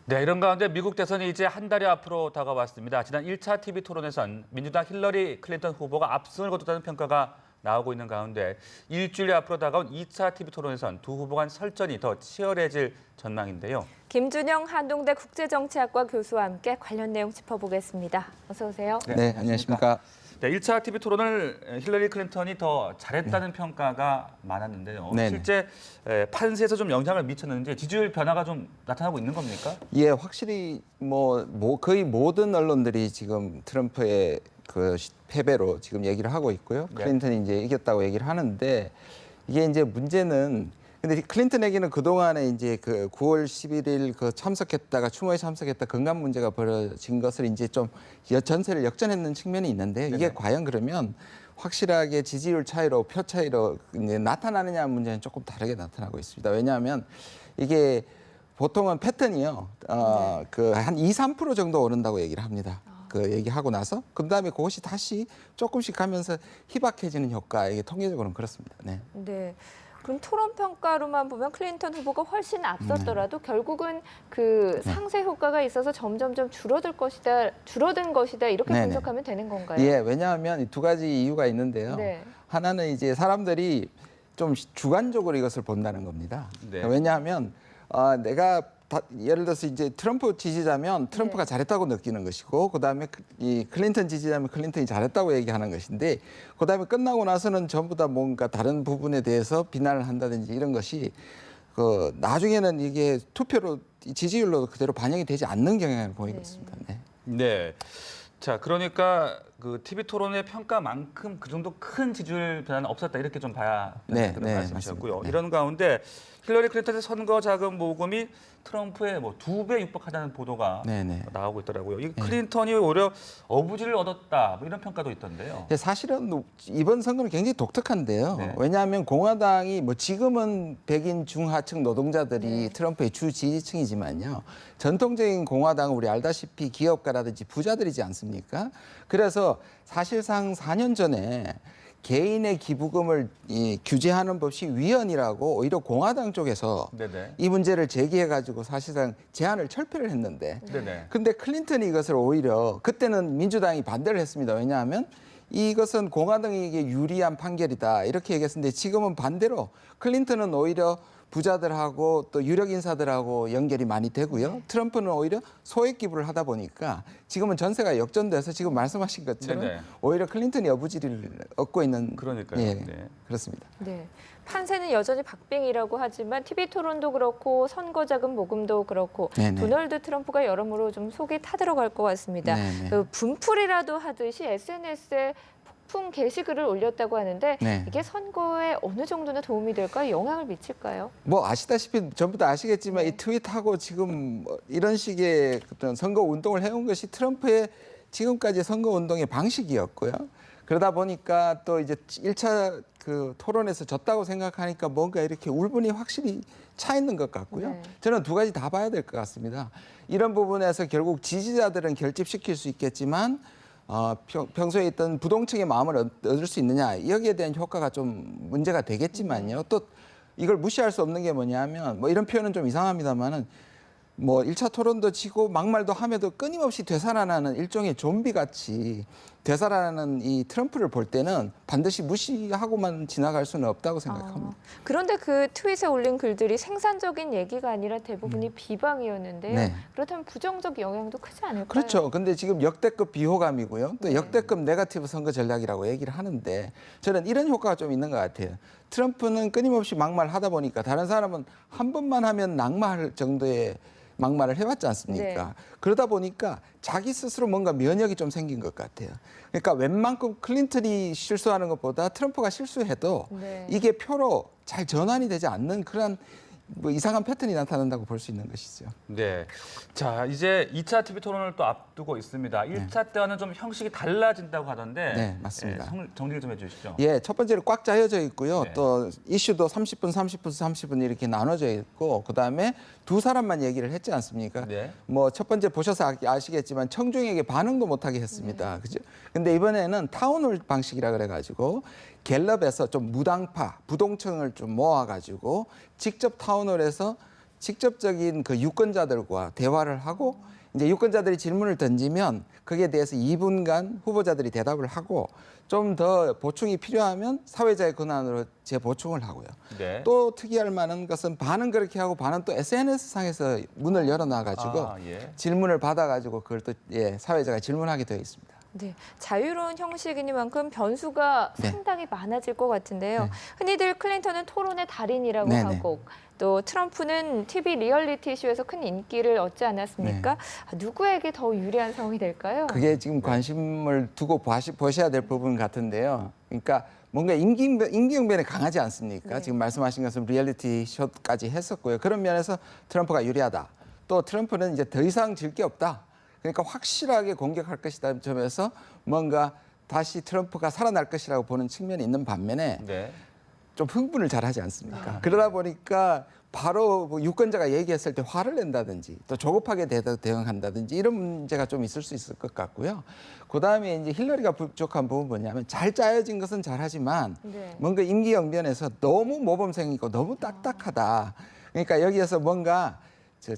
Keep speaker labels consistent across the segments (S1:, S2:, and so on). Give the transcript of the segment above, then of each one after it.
S1: 네, 이런 가운데 미국 대선이 이제 한 달이 앞으로 다가왔습니다. 지난 1차 TV 토론에선 민주당 힐러리 클린턴 후보가 압승을 거뒀다는 평가가 나오고 있는 가운데 일주일 앞으로 다가온 2차 TV 토론에선 두 후보 간 설전이 더 치열해질 전망인데요.
S2: 김준영 한동대 국제정치학과 교수와 함께 관련 내용 짚어보겠습니다. 어서 오세요.
S3: 네, 안녕하십니까.
S1: 네, 1차 TV 토론을 힐러리 클린턴이 더 잘했다는 평가가 많았는데요.
S3: 네네.
S1: 실제 판세에서 좀 영향을 미쳤는지 지지율 변화가 좀 나타나고 있는 겁니까?
S3: 예, 확실히 거의 모든 언론들이 지금 트럼프의 그 패배로 지금 얘기를 하고 있고요.
S1: 네.
S3: 클린턴이 이제 이겼다고 얘기를 하는데 이게 이제 문제는 근데 클린턴에게는 그동안에 이제 그 9월 11일 그 참석했다가 추모에 참석했다 건강 문제가 벌어진 것을 이제 좀 전세를 역전했는 측면이 있는데 이게
S1: 네네.
S3: 과연 그러면 확실하게 지지율 차이로 표 차이로 이제 나타나느냐 문제는 조금 다르게 나타나고 있습니다. 왜냐하면 이게 보통은 패턴이요. 그 한 2, 3% 정도 오른다고 얘기를 합니다. 그 얘기하고 나서 그다음에 그것이 다시 조금씩 가면서 희박해지는 효과 이게 통계적으로는 그렇습니다. 네.
S2: 네. 그럼 토론 평가로만 보면 클린턴 후보가 훨씬 앞섰더라도 결국은 그 상쇄 효과가 있어서 점점점 줄어든 것이다 이렇게
S3: 네네.
S2: 분석하면 되는 건가요?
S3: 예, 왜냐하면 두 가지 이유가 있는데요.
S2: 네.
S3: 하나는 이제 사람들이 좀 주관적으로 이것을 본다는 겁니다.
S1: 네.
S3: 왜냐하면 내가 예를 들어서 이제 트럼프 지지자면 트럼프가
S2: 네.
S3: 잘했다고 느끼는 것이고, 그다음에 이 클린턴 지지자면 클린턴이 잘했다고 얘기하는 것인데, 그다음에 끝나고 나서는 전부 다 뭔가 다른 부분에 대해서 비난을 한다든지 이런 것이 그 나중에는 이게 투표로 지지율로 그대로 반영이 되지 않는 경향을 보이고 있습니다. 네.
S1: 네. 자, 그러니까 그 TV 토론의 평가만큼 그 정도 큰 지지율 변화는 없었다 이렇게 좀 봐야 된다는 그런 말씀이셨고요.
S3: 맞습니다. 네.
S1: 이런 가운데 힐러리 클린턴의 선거 자금 모금이 트럼프의 뭐 2배 육박하다는 보도가
S3: 네네.
S1: 나오고 있더라고요. 이 클린턴이 오히려 어부지를 얻었다 뭐 이런 평가도 있던데요.
S3: 근데 사실은 이번 선거는 굉장히 독특한데요.
S1: 네.
S3: 왜냐하면 공화당이 지금은 백인 중하층 노동자들이 트럼프의 주 지지층이지만요. 전통적인 공화당은 우리 알다시피 기업가라든지 부자들이지 않습니까? 그래서 사실상 4년 전에 개인의 기부금을 규제하는 법이 위헌이라고 오히려 공화당 쪽에서
S1: 네네.
S3: 이 문제를 제기해가지고 사실상 제안을 철폐를 했는데
S1: 네네.
S3: 근데 클린턴이 이것을 오히려 그때는 민주당이 반대를 했습니다. 왜냐하면 이것은 공화당에게 유리한 판결이다 이렇게 얘기했는데 지금은 반대로 클린턴은 오히려 부자들하고 또 유력 인사들하고 연결이 많이 되고요. 트럼프는 오히려 소액 기부를 하다 보니까 지금은 전세가 역전돼서 지금 말씀하신 것처럼
S1: 네네.
S3: 오히려 클린턴이 어부지리를 얻고 있는
S1: 그러니까요.
S3: 예,
S1: 네.
S3: 그렇습니다.
S2: 네. 판세는 여전히 박빙이라고 하지만 TV 토론도 그렇고 선거 자금 모금도 그렇고
S3: 네네.
S2: 도널드 트럼프가 여러모로 좀 속이 타들어갈 것 같습니다.
S3: 네네.
S2: 그 분풀이라도 하듯이 SNS에 폭풍 게시글을 올렸다고 하는데
S3: 네.
S2: 이게 선거에 어느 정도나 도움이 될까요? 영향을 미칠까요?
S3: 아시다시피 전부 다 아시겠지만 이 트윗하고 지금 이런 식의 어떤 선거 운동을 해온 것이 트럼프의 지금까지 선거 운동의 방식이었고요. 그러다 보니까 또 이제 1차 그 토론에서 졌다고 생각하니까 뭔가 이렇게 울분이 확실히 차 있는 것 같고요.
S2: 네.
S3: 저는 두 가지 다 봐야 될 것 같습니다. 이런 부분에서 결국 지지자들은 결집시킬 수 있겠지만 평소에 있던 부동층의 마음을 얻을 수 있느냐 여기에 대한 효과가 좀 문제가 되겠지만요. 또 이걸 무시할 수 없는 게 뭐냐면 이런 표현은 좀 이상합니다만은 1차 토론도 지고 막말도 함에도 끊임없이 되살아나는 일종의 좀비같이 되살아나는 이 트럼프를 볼 때는 반드시 무시하고만 지나갈 수는 없다고 생각합니다.
S2: 그런데 그 트윗에 올린 글들이 생산적인 얘기가 아니라 대부분이 비방이었는데요.
S3: 네.
S2: 그렇다면 부정적 영향도 크지 않을까요?
S3: 그렇죠. 근데 지금 역대급 비호감이고요. 또 역대급 네거티브 선거 전략이라고 얘기를 하는데 저는 이런 효과가 좀 있는 것 같아요. 트럼프는 끊임없이 막말하다 보니까 다른 사람은 한 번만 하면 낙마할 정도의 막말을 해왔지 않습니까?
S2: 네.
S3: 그러다 보니까 자기 스스로 뭔가 면역이 좀 생긴 것 같아요. 그러니까 웬만큼 클린턴이 실수하는 것보다 트럼프가 실수해도
S2: 네.
S3: 이게 표로 잘 전환이 되지 않는 그런 이상한 패턴이 나타난다고 볼 수 있는 것이죠.
S1: 네. 자, 이제 2차 TV 토론을 또 앞두고 있습니다. 1차 때와는 좀 형식이 달라진다고 하던데.
S3: 네, 맞습니다.
S1: 정리를 좀 해주시죠.
S3: 예, 첫 번째로 꽉 짜여져 있고요.
S1: 네.
S3: 또 이슈도 30분, 30분, 30분 이렇게 나눠져 있고 그다음에 두 사람만 얘기를 했지 않습니까?
S1: 네.
S3: 첫 번째 보셔서 아시겠지만 청중에게 반응도 못하게 했습니다. 그죠? 근데 이번에는 타운홀 방식이라 그래가지고 갤럽에서 좀 무당파, 부동층을 좀 모아가지고 직접 타운홀에서 직접적인 그 유권자들과 대화를 하고 이제 유권자들이 질문을 던지면 거기에 대해서 2분간 후보자들이 대답을 하고 좀 더 보충이 필요하면 사회자의 권한으로 재보충을 하고요.
S1: 네.
S3: 또 특이할 만한 것은 반은 그렇게 하고 반은 또 SNS상에서 문을 열어놔가지고
S1: 예.
S3: 질문을 받아가지고 그걸 또 사회자가 질문하게 되어 있습니다.
S2: 네, 자유로운 형식이니만큼 변수가
S3: 네.
S2: 상당히 많아질 것 같은데요.
S3: 네.
S2: 흔히들 클린턴은 토론의 달인이라고
S3: 네네.
S2: 하고 또 트럼프는 TV 리얼리티 쇼에서 큰 인기를 얻지 않았습니까? 누구에게 더 유리한 상황이 될까요?
S3: 그게 지금 관심을 두고 보셔야 될 부분 같은데요. 그러니까 뭔가 임기응변에 강하지 않습니까?
S2: 네.
S3: 지금 말씀하신 것은 리얼리티 쇼까지 했었고요. 그런 면에서 트럼프가 유리하다. 또 트럼프는 이제 더 이상 질 게 없다. 그러니까 확실하게 공격할 것이다 점에서 뭔가 다시 트럼프가 살아날 것이라고 보는 측면이 있는 반면에
S1: 네.
S3: 좀 흥분을 잘하지 않습니까? 그러다 보니까 바로 뭐 유권자가 얘기했을 때 화를 낸다든지 또 조급하게 대응한다든지 이런 문제가 좀 있을 수 있을 것 같고요. 그다음에 이제 힐러리가 부족한 부분은 뭐냐면 잘 짜여진 것은 잘하지만
S2: 네.
S3: 뭔가 임기응변에서 너무 모범생이고 너무 딱딱하다. 그러니까 여기에서 뭔가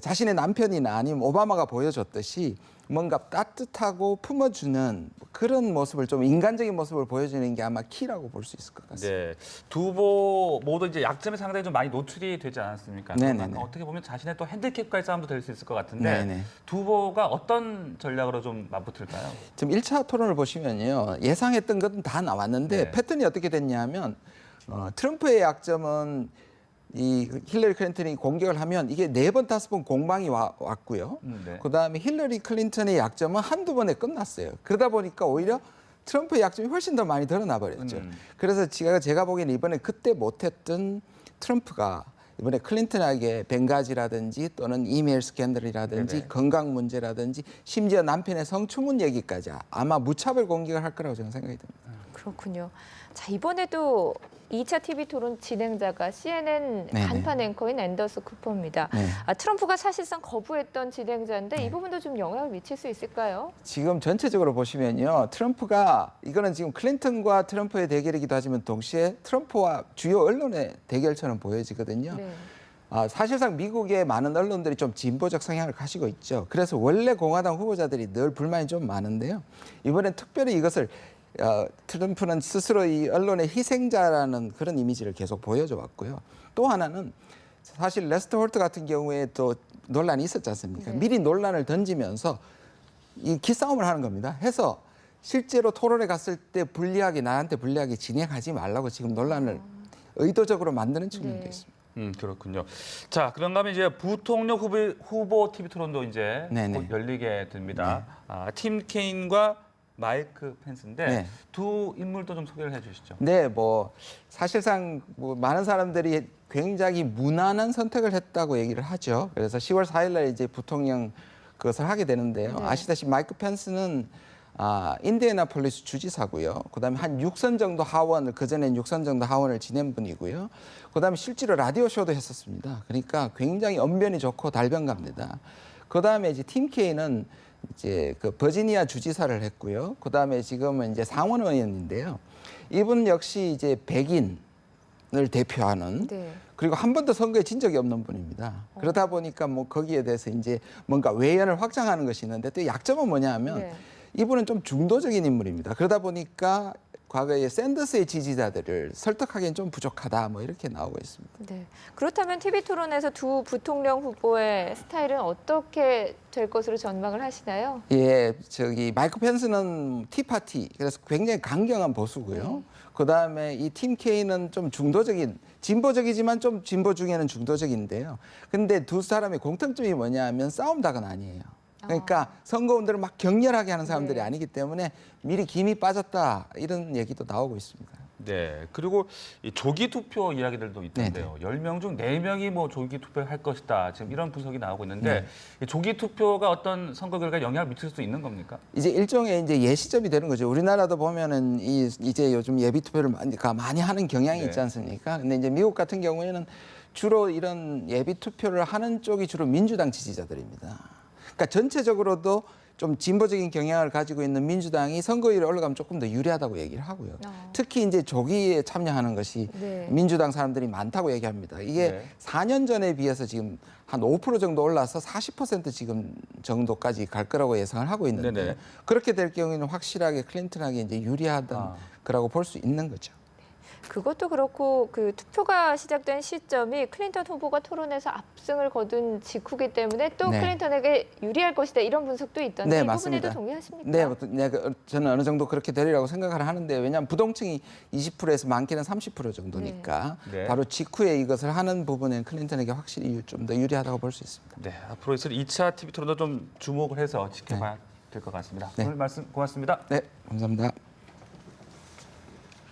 S3: 자신의 남편이나 아니면 오바마가 보여줬듯이 뭔가 따뜻하고 품어주는 그런 모습을 좀 인간적인 모습을 보여주는 게 아마 키라고 볼 수 있을 것 같습니다.
S1: 네. 두 후보 모두 이제 약점에 상당히 좀 많이 노출이 되지 않았습니까?
S3: 네네네.
S1: 어떻게 보면 자신의 또 핸디캡과의 싸움도 될 수 있을 것 같은데
S3: 네네.
S1: 두 후보가 어떤 전략으로 좀 맞붙을까요?
S3: 지금 1차 토론을 보시면요. 예상했던 것은 다 나왔는데
S1: 네.
S3: 패턴이 어떻게 됐냐면 트럼프의 약점은 이 힐러리 클린턴이 공격을 하면 이게 4번, 5번 공방이 왔고요.
S1: 네.
S3: 그다음에 힐러리 클린턴의 약점은 한두 번에 끝났어요. 그러다 보니까 오히려 트럼프의 약점이 훨씬 더 많이 드러나 버렸죠. 그래서 제가 보기에는 이번에 그때 못했던 트럼프가 이번에 클린턴에게 벵가지라든지 또는 이메일 스캔들이라든지
S1: 네네.
S3: 건강 문제라든지 심지어 남편의 성추문 얘기까지 아마 무차별 공격을 할 거라고 저는 생각이 듭니다.
S2: 그렇군요. 자, 이번에도 2차 TV 토론 진행자가 CNN
S3: 네네.
S2: 간판 앵커인 앤더스 쿠퍼입니다.
S3: 네.
S2: 트럼프가 사실상 거부했던 진행자인데 이 부분도 좀 영향을 미칠 수 있을까요?
S3: 지금 전체적으로 보시면요. 트럼프가 이거는 지금 클린턴과 트럼프의 대결이기도 하지만 동시에 트럼프와 주요 언론의 대결처럼 보여지거든요.
S2: 네.
S3: 사실상 미국의 많은 언론들이 좀 진보적 성향을 가지고 있죠. 그래서 원래 공화당 후보자들이 늘 불만이 좀 많은데요. 이번엔 특별히 이것을 트럼프는 스스로 이 언론의 희생자라는 그런 이미지를 계속 보여줘 왔고요. 또 하나는 사실 레스터 홀트 같은 경우에 또 논란이 있었지 않습니까?
S2: 네.
S3: 미리 논란을 던지면서 이 기싸움을 하는 겁니다. 해서 실제로 토론에 갔을 때 나한테 불리하게 진행하지 말라고 지금 논란을 의도적으로 만드는 측면도
S2: 네.
S3: 있습니다.
S1: 그렇군요. 자, 그런가 하면 이제 부통령 후보 TV 토론도 이제
S3: 네네.
S1: 곧 열리게 됩니다. 팀 케인과 마이크 펜스인데
S3: 네.
S1: 두 인물도 좀 소개를 해주시죠.
S3: 네, 사실상 많은 사람들이 굉장히 무난한 선택을 했다고 얘기를 하죠. 그래서 10월 4일날 이제 부통령 그것을 하게 되는데요.
S2: 네.
S3: 아시다시피 마이크 펜스는 인디애나폴리스 주지사고요. 그다음에 한 6선 정도 하원을 그전엔 6선 정도 하원을 지낸 분이고요. 그다음에 실제로 라디오 쇼도 했었습니다. 그러니까 굉장히 언변이 좋고 달변가입니다. 그다음에 이제 팀 케이는 이제 그 버지니아 주지사를 했고요. 그다음에 지금은 이제 상원 의원인데요. 이분 역시 이제 백인을 대표하는
S2: 네.
S3: 그리고 한 번도 선거에 진 적이 없는 분입니다. 그러다 보니까 거기에 대해서 이제 뭔가 외연을 확장하는 것이 있는데 또 약점은 뭐냐 하면
S2: 네.
S3: 이분은 좀 중도적인 인물입니다. 그러다 보니까 과거에 샌더스의 지지자들을 설득하기엔 좀 부족하다 이렇게 나오고 있습니다.
S2: 네. 그렇다면 TV 토론에서 두 부통령 후보의 스타일은 어떻게 될 것으로 전망을 하시나요?
S3: 예, 마이크 펜스는 티파티, 그래서 굉장히 강경한 보수고요. 그다음에 이 팀 케이는 좀 중도적인, 진보적이지만 좀 진보 중에는 중도적인데요. 근데 두 사람의 공통점이 뭐냐 하면 싸움닭은 아니에요. 그러니까 선거운동을 막 격렬하게 하는 사람들이
S2: 네.
S3: 아니기 때문에 미리 김이 빠졌다 이런 얘기도 나오고 있습니다.
S1: 네. 그리고 이 조기 투표 이야기들도 있던데요. 10명 중 4명이 조기 투표를 할 것이다. 지금 이런 분석이 나오고 있는데 이 조기 투표가 어떤 선거 결과에 영향을 미칠 수 있는 겁니까?
S3: 이제 일종의 이제 예시점이 되는 거죠. 우리나라도 보면은 이제 요즘 예비 투표를 많이 하는 경향이
S1: 네.
S3: 있지 않습니까? 근데 이제 미국 같은 경우에는 주로 이런 예비 투표를 하는 쪽이 주로 민주당 지지자들입니다. 그러니까 전체적으로도 좀 진보적인 경향을 가지고 있는 민주당이 선거율에 올라가면 조금 더 유리하다고 얘기를 하고요. 특히 이제 조기에 참여하는 것이
S2: 네.
S3: 민주당 사람들이 많다고 얘기합니다. 이게
S1: 네.
S3: 4년 전에 비해서 지금 한 5% 정도 올라서 40% 지금 정도까지 갈 거라고 예상을 하고 있는데
S1: 네네.
S3: 그렇게 될 경우에는 확실하게 클린턴에게 이제 유리하던 거라고 볼 수 있는 거죠.
S2: 그것도 그렇고 그 투표가 시작된 시점이 클린턴 후보가 토론에서 압승을 거둔 직후기 때문에 또
S3: 네.
S2: 클린턴에게 유리할 것이다 이런 분석도 있던데
S3: 네,
S2: 이
S3: 맞습니다.
S2: 부분에도 동의하십니까?
S3: 네, 저는 어느 정도 그렇게 되리라고 생각을 하는데 왜냐하면 부동층이 20%에서 많게는 30% 정도니까
S1: 네.
S3: 바로 직후에 이것을 하는 부분은 클린턴에게 확실히 좀 더 유리하다고 볼 수 있습니다.
S1: 네, 앞으로 있을 2차 TV 토론도 좀 주목을 해서 지켜봐야 될 것 같습니다.
S3: 네.
S1: 오늘 말씀 고맙습니다.
S3: 네, 감사합니다.